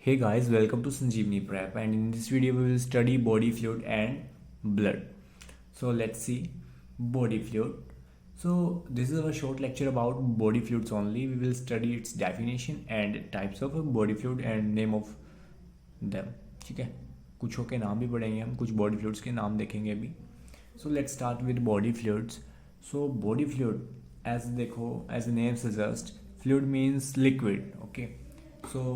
Hey guys, welcome to Sanjeevani Prep, and in this video we will study body fluid and blood. So let's see body fluid. So this is our short lecture about body fluids only. We will study its definition and types of body fluid and name of them. ठीक है, कुछ के नाम भी पढ़ेंगे हम, कुछ body fluids के नाम देखेंगे अभी. So let's start with body fluids. So body fluid, as देखो, as the name suggests, fluid means liquid. Okay. So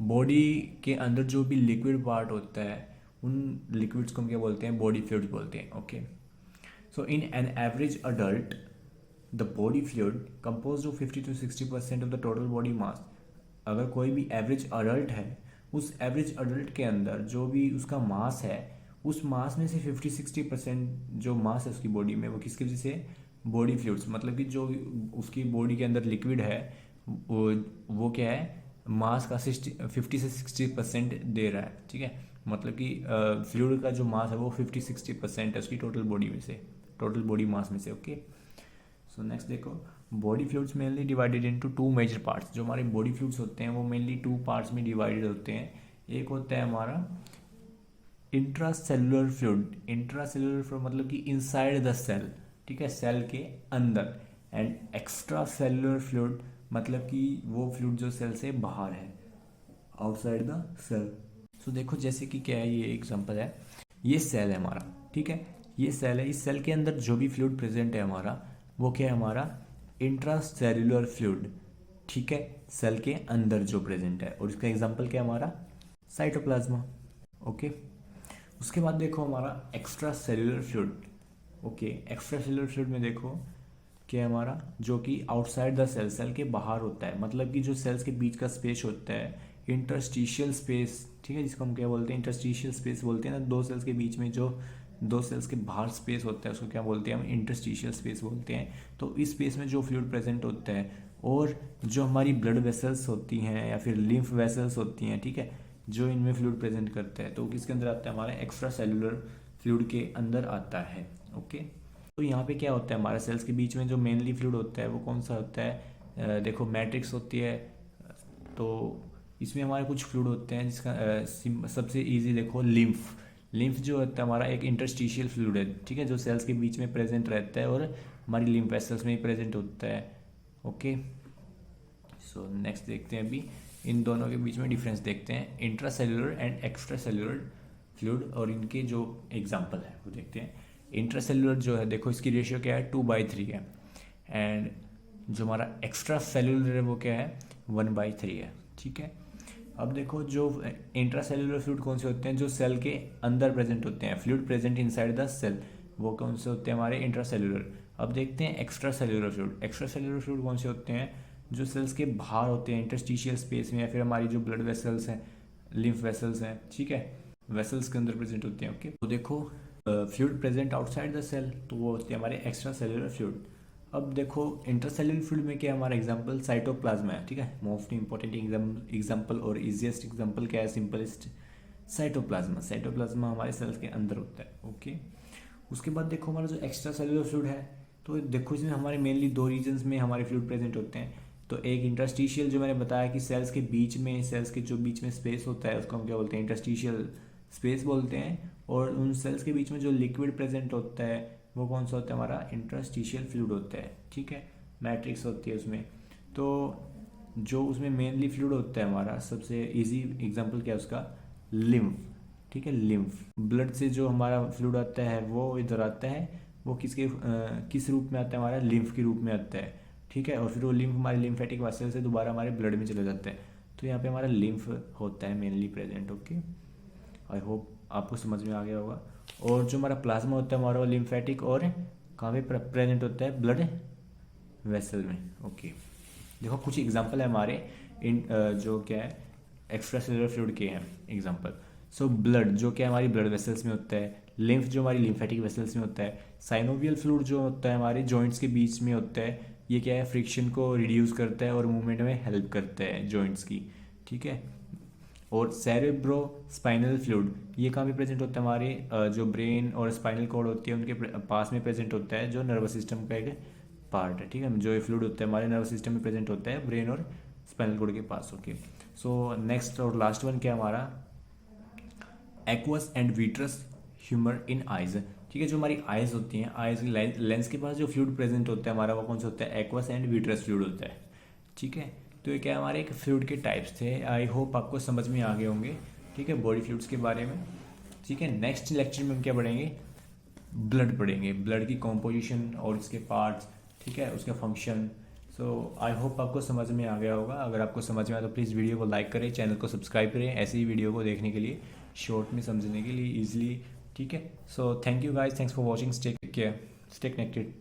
body के अंदर जो भी लिक्विड पार्ट होता है उन लिक्विड्स को हम क्या बोलते हैं? बॉडी फ्लूइड बोलते हैं. Okay. So in an average adult the body fluid compose of 50 to 60% of the total body mass. अगर कोई भी एवरेज अडल्ट है, उस एवरेज अडल्ट के अंदर जो भी उसका मास है, उस मास में से 50-60% जो मास है उसकी बॉडी में, वो किसकी वजह से? Body fluids. मतलब कि जो उसकी बॉडी के अंदर लिक्विड है वो क्या है? मास का 50 से 60% दे रहा है. ठीक है, मतलब कि फ्लूइड का जो मास है वो 50-60% है उसकी टोटल बॉडी में से, टोटल बॉडी मास में से. ओके. सो नेक्स्ट देखो, body fluids mainly divided into two major parts. जो हमारे बॉडी फ्लूइड्स होते हैं वो मेनली टू पार्ट्स में डिवाइडेड होते हैं. एक होता है हमारा इंट्रासेलुलर फ्लूइड. इंट्रासेलुलर फ्लूइड मतलब कि इनसाइड द सेल. ठीक है, सेल के अंदर. एंड एक्स्ट्रा सेलुलर फ्लूइड मतलब कि वो फ्लूइड जो सेल से बाहर है, आउटसाइड द सेल. सो देखो, जैसे कि क्या है, ये एग्जांपल है, ये सेल है हमारा. ठीक है, ये सेल है. इस सेल के अंदर जो भी फ्लूइड प्रेजेंट है हमारा, वो क्या है? हमारा इंट्रासेलुलर फ्लूइड. ठीक है, सेल के अंदर जो प्रेजेंट है. और इसका एग्जांपल क्या है? हमारा साइटोप्लाज्मा. ओके. उसके बाद देखो हमारा extra cellular fluid. Okay, extra cellular fluid में देखो क्या है हमारा, जो कि आउटसाइड द सेल, सेल के बाहर होता है. मतलब कि जो सेल्स के बीच का स्पेस होता है, इंटरस्टिशियल स्पेस. ठीक है, जिसको हम क्या बोलते हैं? इंटरस्टिशियल स्पेस बोलते हैं ना. दो सेल्स के बीच में जो दो सेल्स के बाहर स्पेस होता है उसको क्या बोलते हैं? हम इंटरस्टिशियल स्पेस बोलते हैं. तो इस स्पेस में जो फ्लूइड प्रेजेंट होता है, और जो हमारी ब्लड वेसल्स होती हैं या फिर लिम्फ वेसल्स होती हैं, ठीक है, जो इनमें फ्लूइड प्रेजेंट करता है, तो किसके अंदर आता है? हमारा एक्स्ट्रा सेलुलर फ्लूइड के अंदर आता है. ओके. तो यहाँ पे क्या होता है? हमारे सेल्स के बीच में जो मेनली फ्लूइड होता है वो कौन सा होता है? देखो, मैट्रिक्स होती है. तो इसमें हमारे कुछ फ्लूइड होते हैं जिसका सबसे इजी देखो, लिम्फ. लिम्फ जो होता है हमारा एक इंटरस्टिशियल फ्लूइड है. ठीक है, जो सेल्स के बीच में प्रेजेंट रहता है और हमारी लिम्फ वेसल्स में ही प्रेजेंट होता है. ओके. सो नेक्स्ट देखते हैं अभी इन दोनों के बीच में डिफरेंस देखते हैं, intra cellular and extra cellular fluid, और इनके जो एग्जाम्पल है वो देखते हैं. इंट्रासेलुलर जो है, देखो इसकी रेशियो क्या है? 2/3 है. एंड जो हमारा एक्स्ट्रा सेलुलर है वो क्या है? 1/3 है. ठीक है. अब देखो, जो इंट्रासेलुलर फ्लूइड कौन से होते हैं? जो सेल के अंदर प्रेजेंट होते हैं, fluid present inside the cell, वो कौन से होते हैं? हमारे इंट्रासेलुलर. अब देखते हैं extra cellular fluid. Extra cellular fluid कौन से होते हैं? जो सेल्स के बाहर होते हैं, इंटरस्टिशियल स्पेस में, या फिर हमारी जो ब्लड वेसल्स हैं, लिम्फ वेसल्स हैं, ठीक है, वेसल्स के अंदर प्रेजेंट होते हैं. ओके. तो देखो, fluid present outside the cell, तो वो होते हैं हमारे एक्स्ट्रा सेलुलर फ्लूइड. अब देखो, इंटरसेलुलर फ्लूइड में क्या है? हमारा एग्जांपल साइटोप्लाज्मा है. ठीक है, मोस्ट इंपॉर्टेंट एग्जांपल और इजीएस्ट एग्जांपल क्या है? Simplest, cytoplasm. साइटोप्लाज्मा हमारे सेल्स के अंदर होता है. ओके. उसके बाद देखो, हमारा जो एक्स्ट्रा सेलुलर फ्लूइड है, तो देखो इसमें हमारे मेनली दो रीजन्स में हमारे फ्लूइड प्रेजेंट होते हैं. तो एक इंटरस्टिशियल, जो मैंने बताया कि सेल्स के बीच में, सेल्स के जो बीच में स्पेस होता है उसको हम क्या बोलते हैं? इंटरस्टिशियल स्पेस बोलते हैं. और उन सेल्स के बीच में जो लिक्विड प्रेजेंट होता है वो कौन सा होता है? हमारा इंटरस्टिशियल फ्लूइड होता है. ठीक है, मैट्रिक्स होती है उसमें. तो जो उसमें मेनली फ्लूइड होता है हमारा, सबसे इजी एग्जांपल क्या है उसका? लिम्फ. ठीक है, लिम्फ. ब्लड से जो हमारा फ्लूइड आता है वो इधर आता है, वो किस रूप में आता है? हमारा लिम्फ के रूप में आता है. ठीक है, और फिर वो लिम्फ हमारे लिम्फेटिक वेसल से दोबारा हमारे ब्लड में चले जाता है. तो यहाँ पे हमारा लिम्फ होता है mainly present. Okay, I hope आपको समझ में आ गया होगा. और जो हमारा प्लाज्मा होता है हमारा, वो लिम्फेटिक और कहाँ पे प्रेजेंट होता है? ब्लड वेसल में. ओके. देखो, कुछ एग्जांपल है हमारे इन जो क्या है? एक्स्ट्रा सेलुलर फ्लूइड के हैं एग्जांपल. सो ब्लड जो क्या है? हमारी ब्लड वेसल्स में होता है. लिम्फ जो हमारी लिम्फेटिक वेसल्स में होता है. साइनोवियल फ्लूइड जो होता है हमारे जॉइंट्स के बीच में होता है. ये क्या है? फ्रिक्शन को रिड्यूस करता है और मूवमेंट में हेल्प करता है जॉइंट्स की. ठीक है. और सेरेब्रो स्पाइनल फ्लूइड, ये कहाँ पे प्रेजेंट होता है? हमारे जो ब्रेन और स्पाइनल कॉर्ड होती है उनके पास में प्रेजेंट होता है, जो नर्वस सिस्टम का एक पार्ट है. ठीक है, जो ये फ्लूइड होता है हमारे नर्वस सिस्टम में प्रेजेंट होता है, ब्रेन और स्पाइनल कॉर्ड के पास। ओके, सो नेक्स्ट और लास्ट वन क्या है हमारा, aqueous and vitreous humour in eyes. ठीक है, जो हमारी आइज होती हैं, आइज लेंस के पास जो फ्लूइड प्रेजेंट होता है हमारा, वो कौन सा होता है, एक्वस एंड विट्रस फ्लूइड होता है। ठीक है, तो ये क्या हमारे एक फ्लूइड के टाइप्स थे। आई होप आपको समझ में आ गए होंगे। ठीक है, बॉडी फ्लूइड्स के बारे में। ठीक है, नेक्स्ट लेक्चर में हम क्या पढ़ेंगे, ब्लड पढ़ेंगे, ब्लड की कॉम्पोजिशन और इसके पार्ट्स, ठीक है, उसका फंक्शन। सो आई होप आपको समझ में आ गया होगा। अगर आपको समझ में आया तो प्लीज़ वीडियो को लाइक करें, चैनल को सब्सक्राइब करें ऐसी ही वीडियो को देखने के लिए, शॉर्ट में समझने के लिए ईजिली। ठीक है, so thank you guys, thanks for watching, stay care, stay connected.